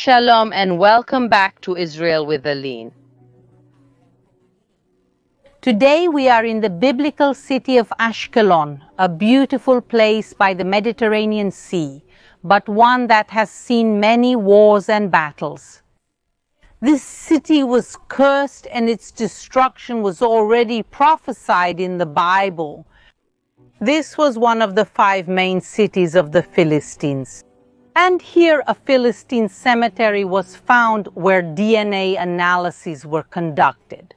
Shalom and welcome back to Israel with Aline. Today we are in the biblical city of Ashkelon, a beautiful place by the Mediterranean Sea, but one that has seen many wars and battles. This city was cursed and its destruction was already prophesied in the Bible. This was one of the 5 main cities of the Philistines. And here a Philistine cemetery was found where DNA analyses were conducted.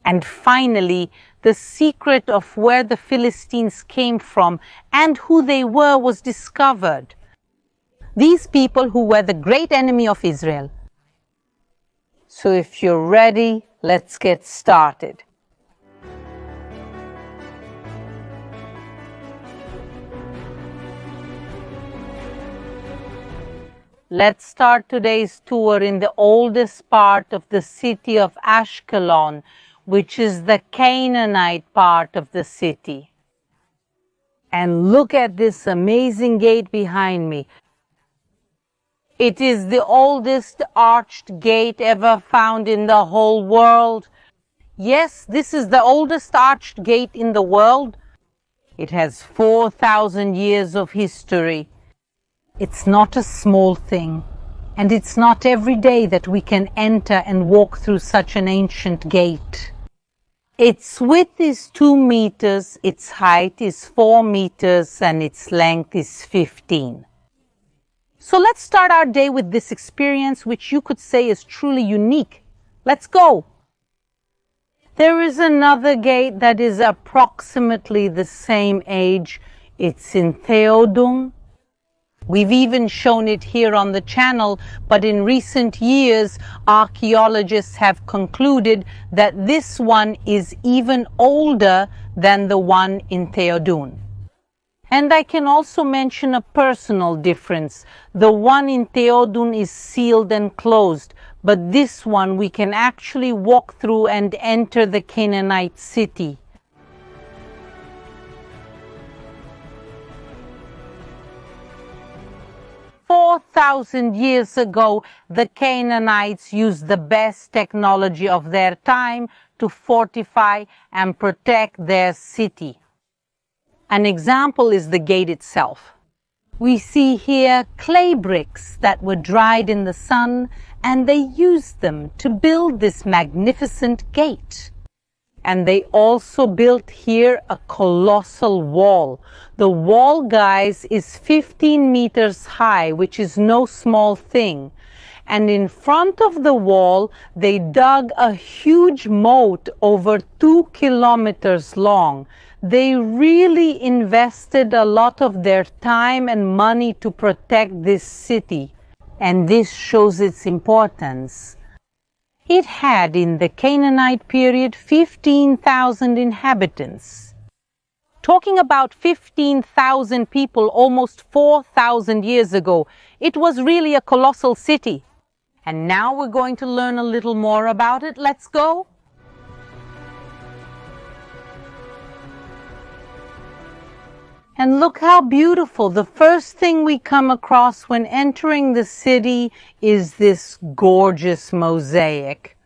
And finally, the secret of where the Philistines came from and who they were was discovered. These people who were the great enemy of Israel. So if you're ready, let's get started. Let's start today's tour in the oldest part of the city of Ashkelon, which is the Canaanite part of the city. And look at this amazing gate behind me. It is the oldest arched gate ever found in the whole world. Yes, this is the oldest arched gate in the world. It has 4,000 years of history. It's not a small thing, and it's not every day that we can enter and walk through such an ancient gate. Its width is 2 meters, its height is 4 meters, and its length is 15. So let's start our day with this experience, which you could say is truly unique. Let's go! There is another gate that is approximately the same age. It's in Theodung. We've even shown it here on the channel, but in recent years, archaeologists have concluded that this one is even older than the one in Theodun. And I can also mention a personal difference. The one in Theodun is sealed and closed, but this one we can actually walk through and enter the Canaanite city. 4,000 years ago, the Canaanites used the best technology of their time to fortify and protect their city. An example is the gate itself. We see here clay bricks that were dried in the sun, and they used them to build this magnificent gate. And they also built here a colossal wall. The wall, guys, is 15 meters high, which is no small thing. And in front of the wall, they dug a huge moat over 2 kilometers long. They really invested a lot of their time and money to protect this city. And this shows its importance. It had, in the Canaanite period, 15,000 inhabitants. Talking about 15,000 people almost 4,000 years ago, it was really a colossal city. And now we're going to learn a little more about it. Let's go. And look how beautiful. The first thing we come across when entering the city is this gorgeous mosaic.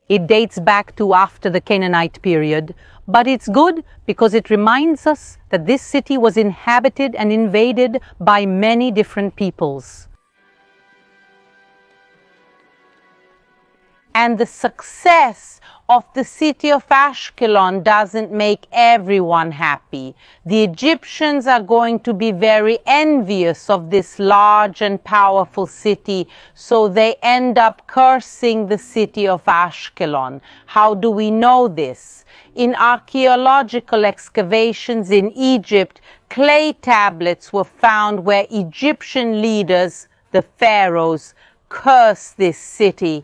It dates back to after the Canaanite period, but it's good because it reminds us that this city was inhabited and invaded by many different peoples. And the success of the city of Ashkelon doesn't make everyone happy. The Egyptians are going to be very envious of this large and powerful city, so they end up cursing the city of Ashkelon. How do we know this? In archaeological excavations in Egypt, clay tablets were found where Egyptian leaders, the pharaohs, cursed this city.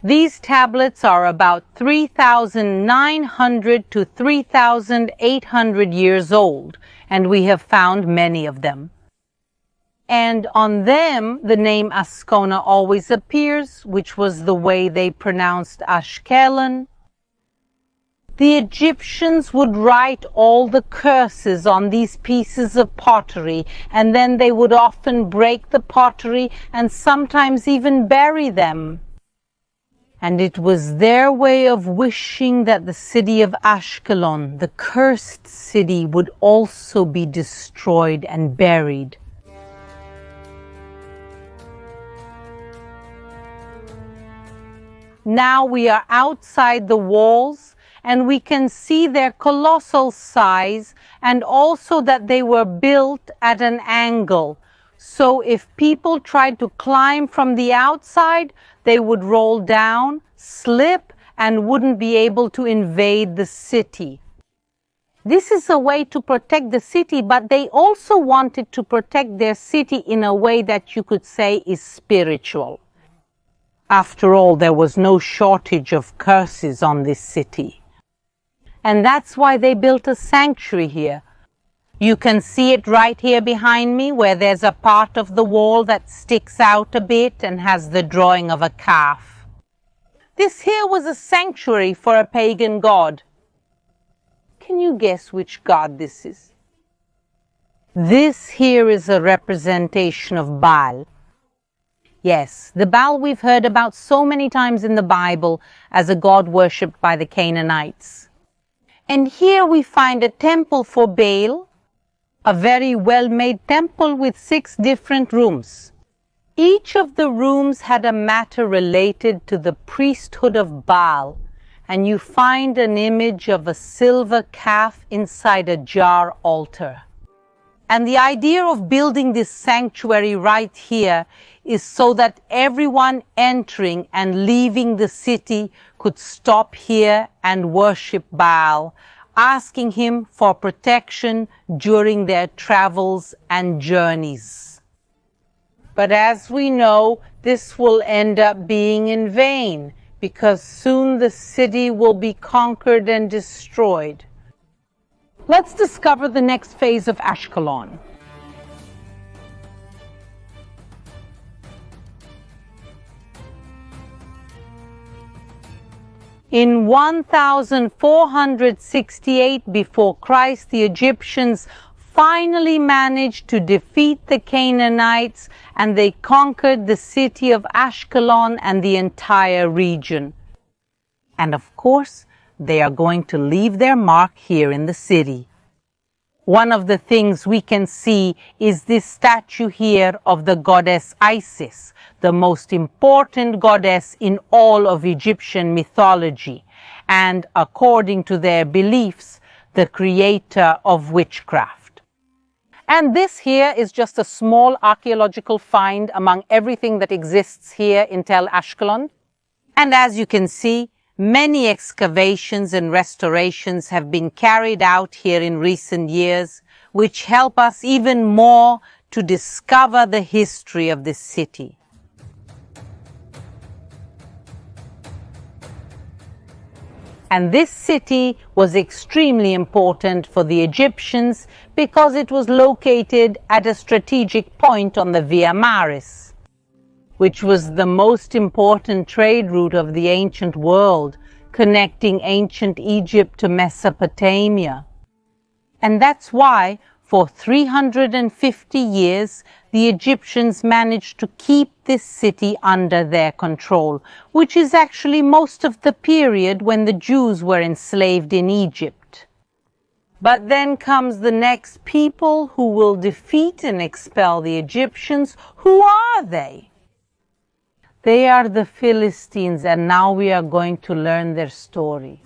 These tablets are about 3,900 to 3,800 years old, and we have found many of them. And on them, the name Ascona always appears, which was the way they pronounced Ashkelon. The Egyptians would write all the curses on these pieces of pottery, and then they would often break the pottery and sometimes even bury them. And it was their way of wishing that the city of Ashkelon, the cursed city, would also be destroyed and buried. Now we are outside the walls, and we can see their colossal size, and also that they were built at an angle. So if people tried to climb from the outside, they would roll down, slip, and wouldn't be able to invade the city. This is a way to protect the city, but they also wanted to protect their city in a way that you could say is spiritual. After all, there was no shortage of curses on this city. And that's why they built a sanctuary here. You can see it right here behind me, where there's a part of the wall that sticks out a bit and has the drawing of a calf. This here was a sanctuary for a pagan god. Can you guess which god this is? This here is a representation of Baal. Yes, the Baal we've heard about so many times in the Bible as a god worshipped by the Canaanites. And here we find a temple for Baal, a very well-made temple with 6 different rooms. Each of the rooms had a matter related to the priesthood of Baal, and you find an image of a silver calf inside a jar altar. And the idea of building this sanctuary right here is so that everyone entering and leaving the city could stop here and worship Baal, asking him for protection during their travels and journeys. But as we know, this will end up being in vain, because soon the city will be conquered and destroyed. Let's discover the next phase of Ashkelon. In 1468 before Christ, the Egyptians finally managed to defeat the Canaanites, and they conquered the city of Ashkelon and the entire region. And of course, they are going to leave their mark here in the city. One of the things we can see is this statue here of the goddess Isis, the most important goddess in all of Egyptian mythology, and according to their beliefs, the creator of witchcraft. And this here is just a small archaeological find among everything that exists here in Tel Ashkelon. And as you can see, many excavations and restorations have been carried out here in recent years, which help us even more to discover the history of this city. And this city was extremely important for the Egyptians because it was located at a strategic point on the Via Maris, which was the most important trade route of the ancient world, connecting ancient Egypt to Mesopotamia. And that's why, for 350 years, the Egyptians managed to keep this city under their control, which is actually most of the period when the Jews were enslaved in Egypt. But then comes the next people who will defeat and expel the Egyptians. Who are they? They are the Philistines, and now we are going to learn their story.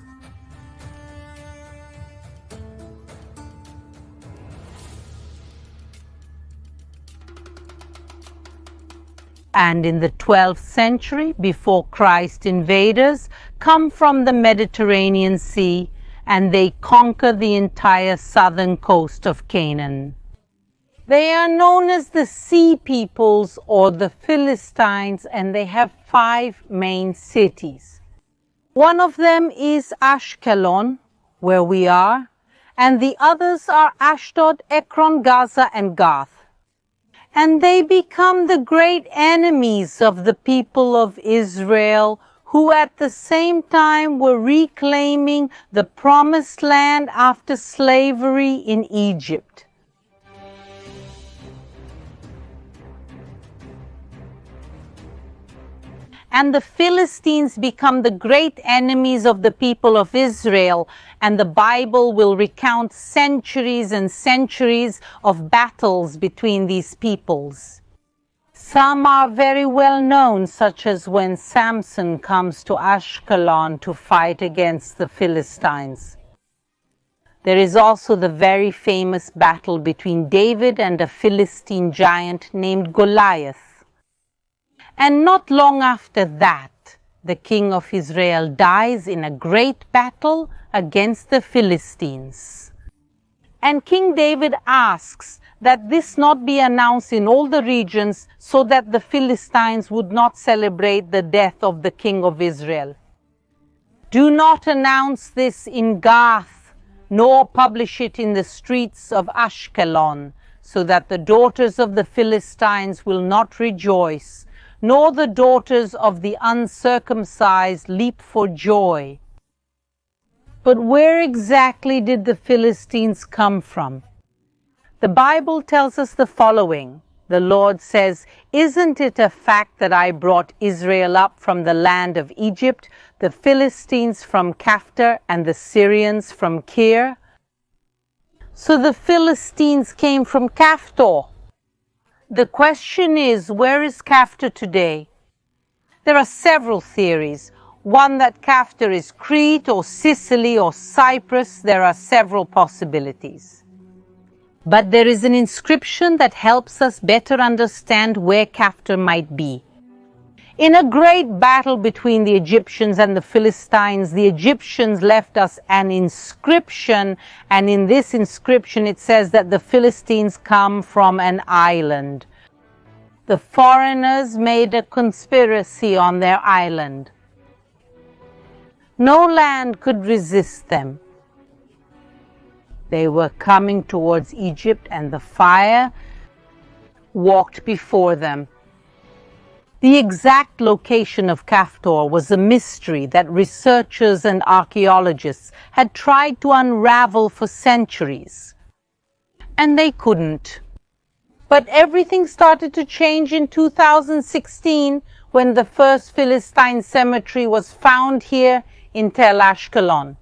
And in the 12th century, before Christ, invaders come from the Mediterranean Sea, and they conquer the entire southern coast of Canaan. They are known as the Sea Peoples or the Philistines, and they have 5 main cities. One of them is Ashkelon, where we are, and the others are Ashdod, Ekron, Gaza, and Gath. And they become the great enemies of the people of Israel, who at the same time were reclaiming the promised land after slavery in Egypt. And the Philistines become the great enemies of the people of Israel, and the Bible will recount centuries and centuries of battles between these peoples. Some are very well known, such as when Samson comes to Ashkelon to fight against the Philistines. There is also the very famous battle between David and a Philistine giant named Goliath. And not long after that, the king of Israel dies in a great battle against the Philistines. And King David asks that this not be announced in all the regions so that the Philistines would not celebrate the death of the king of Israel. Do not announce this in Gath, nor publish it in the streets of Ashkelon, so that the daughters of the Philistines will not rejoice, nor the daughters of the uncircumcised leap for joy. But where exactly did the Philistines come from? The Bible tells us the following. The Lord says, "Isn't it a fact that I brought Israel up from the land of Egypt, the Philistines from Caphtor, and the Syrians from Kir?" So the Philistines came from Caphtor. The question is, where is Caphtor today? There are several theories. One that Caphtor is Crete or Sicily or Cyprus. There are several possibilities. But there is an inscription that helps us better understand where Caphtor might be. In a great battle between the Egyptians and the Philistines, the Egyptians left us an inscription, and in this inscription it says that the Philistines come from an island. The foreigners made a conspiracy on their island. No land could resist them. They were coming towards Egypt, and the fire walked before them. The exact location of Caphtor was a mystery that researchers and archaeologists had tried to unravel for centuries. And they couldn't. But everything started to change in 2016 when the first Philistine cemetery was found here in Tel Ashkelon.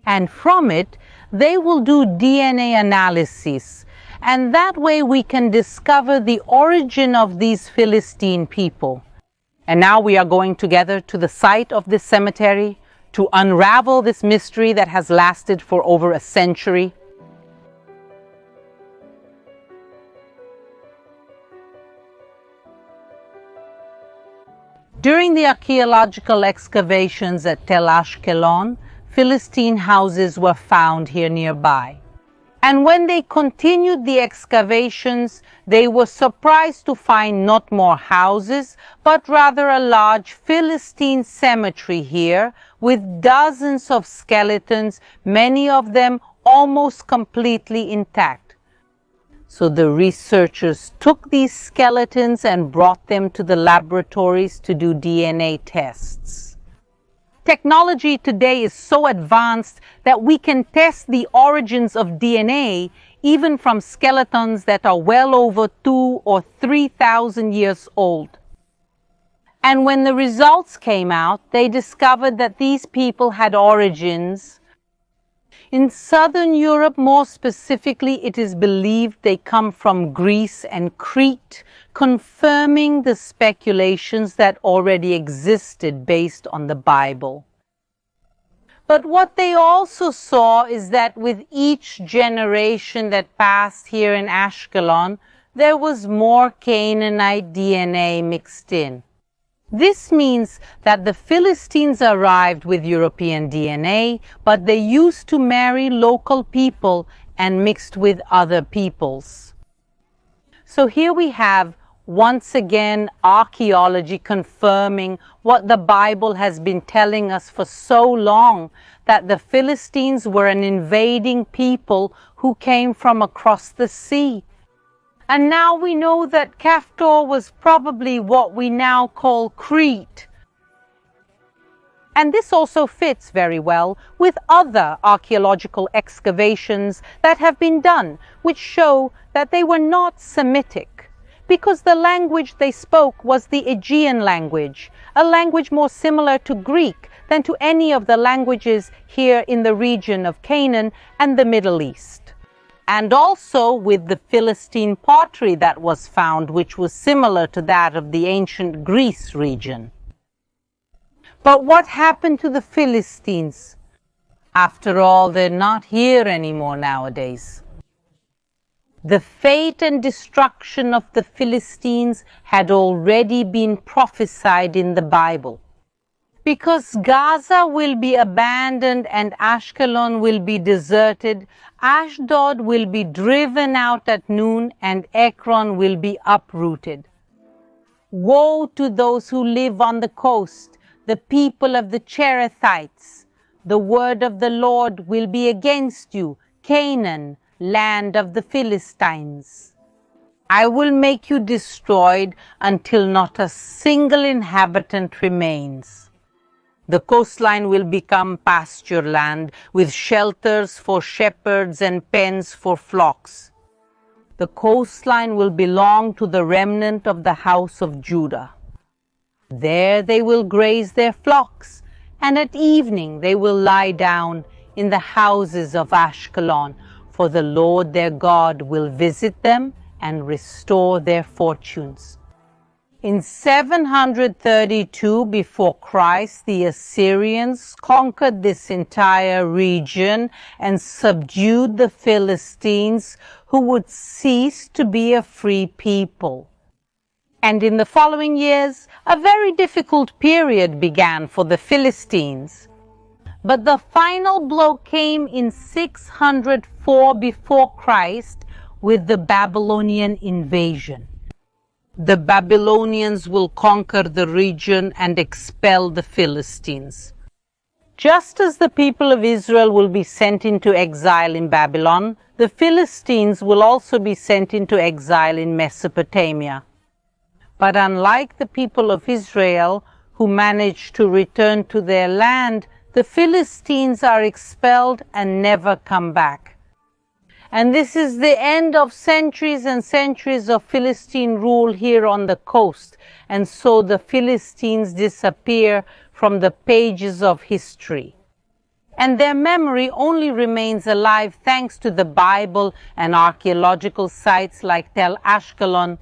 And from it, they will do DNA analysis. And that way we can discover the origin of these Philistine people. And now we are going together to the site of this cemetery to unravel this mystery that has lasted for over a century. During the archaeological excavations at Tel Ashkelon, Philistine houses were found here nearby. And when they continued the excavations, they were surprised to find not more houses, but rather a large Philistine cemetery here with dozens of skeletons, many of them almost completely intact. So the researchers took these skeletons and brought them to the laboratories to do DNA tests. Technology today is so advanced that we can test the origins of DNA even from skeletons that are well over 2,000 or 3,000 years old. And when the results came out, they discovered that these people had origins. In southern Europe, more specifically, it is believed they come from Greece and Crete, confirming the speculations that already existed based on the Bible. But what they also saw is that with each generation that passed here in Ashkelon, there was more Canaanite DNA mixed in. This means that the Philistines arrived with European DNA, but they used to marry local people and mixed with other peoples. So here we have, once again, archaeology confirming what the Bible has been telling us for so long, that the Philistines were an invading people who came from across the sea. And now we know that Caphtor was probably what we now call Crete. And this also fits very well with other archaeological excavations that have been done, which show that they were not Semitic, because the language they spoke was the Aegean language, a language more similar to Greek than to any of the languages here in the region of Canaan and the Middle East. And also with the Philistine pottery that was found, which was similar to that of the ancient Greece region. But what happened to the Philistines? After all, they're not here anymore nowadays. The fate and destruction of the Philistines had already been prophesied in the Bible. Because Gaza will be abandoned and Ashkelon will be deserted, Ashdod will be driven out at noon and Ekron will be uprooted. Woe to those who live on the coast, the people of the Cherethites. The word of the Lord will be against you, Canaan, land of the Philistines. I will make you destroyed until not a single inhabitant remains. The coastline will become pasture land, with shelters for shepherds and pens for flocks. The coastline will belong to the remnant of the house of Judah. There they will graze their flocks, and at evening they will lie down in the houses of Ashkelon, for the Lord their God will visit them and restore their fortunes. In 732 before Christ, the Assyrians conquered this entire region and subdued the Philistines, who would cease to be a free people. And in the following years, a very difficult period began for the Philistines. But the final blow came in 604 before Christ with the Babylonian invasion. The Babylonians will conquer the region and expel the Philistines. Just as the people of Israel will be sent into exile in Babylon, the Philistines will also be sent into exile in Mesopotamia. But unlike the people of Israel, who managed to return to their land, the Philistines are expelled and never come back. And this is the end of centuries and centuries of Philistine rule here on the coast. And so the Philistines disappear from the pages of history. And their memory only remains alive thanks to the Bible and archaeological sites like Tel Ashkelon.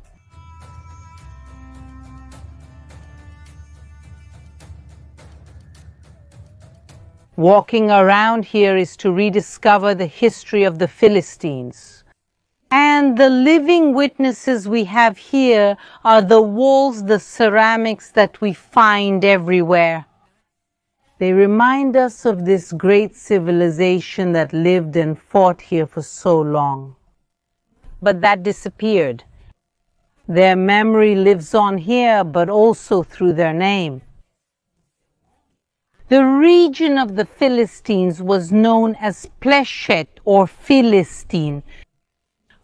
Walking around here is to rediscover the history of the Philistines. And the living witnesses we have here are the walls, the ceramics that we find everywhere. They remind us of this great civilization that lived and fought here for so long. But that disappeared. Their memory lives on here, but also through their name. The region of the Philistines was known as Pleshet or Philistine.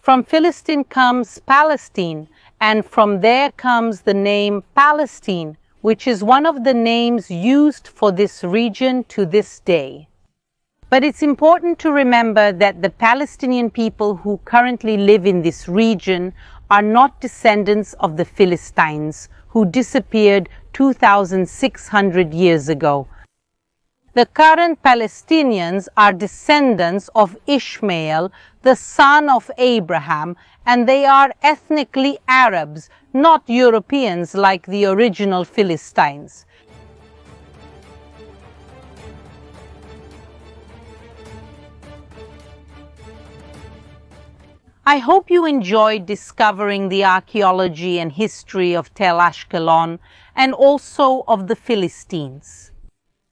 From Philistine comes Palestine, and from there comes the name Palestine, which is one of the names used for this region to this day. But it's important to remember that the Palestinian people who currently live in this region are not descendants of the Philistines, who disappeared 2,600 years ago. The current Palestinians are descendants of Ishmael, the son of Abraham, and they are ethnically Arabs, not Europeans like the original Philistines. I hope you enjoyed discovering the archaeology and history of Tel Ashkelon and also of the Philistines.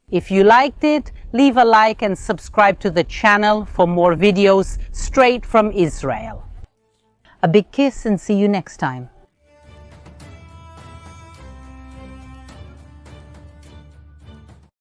If you liked it, leave a like and subscribe to the channel for more videos straight from Israel. A big kiss and see you next time.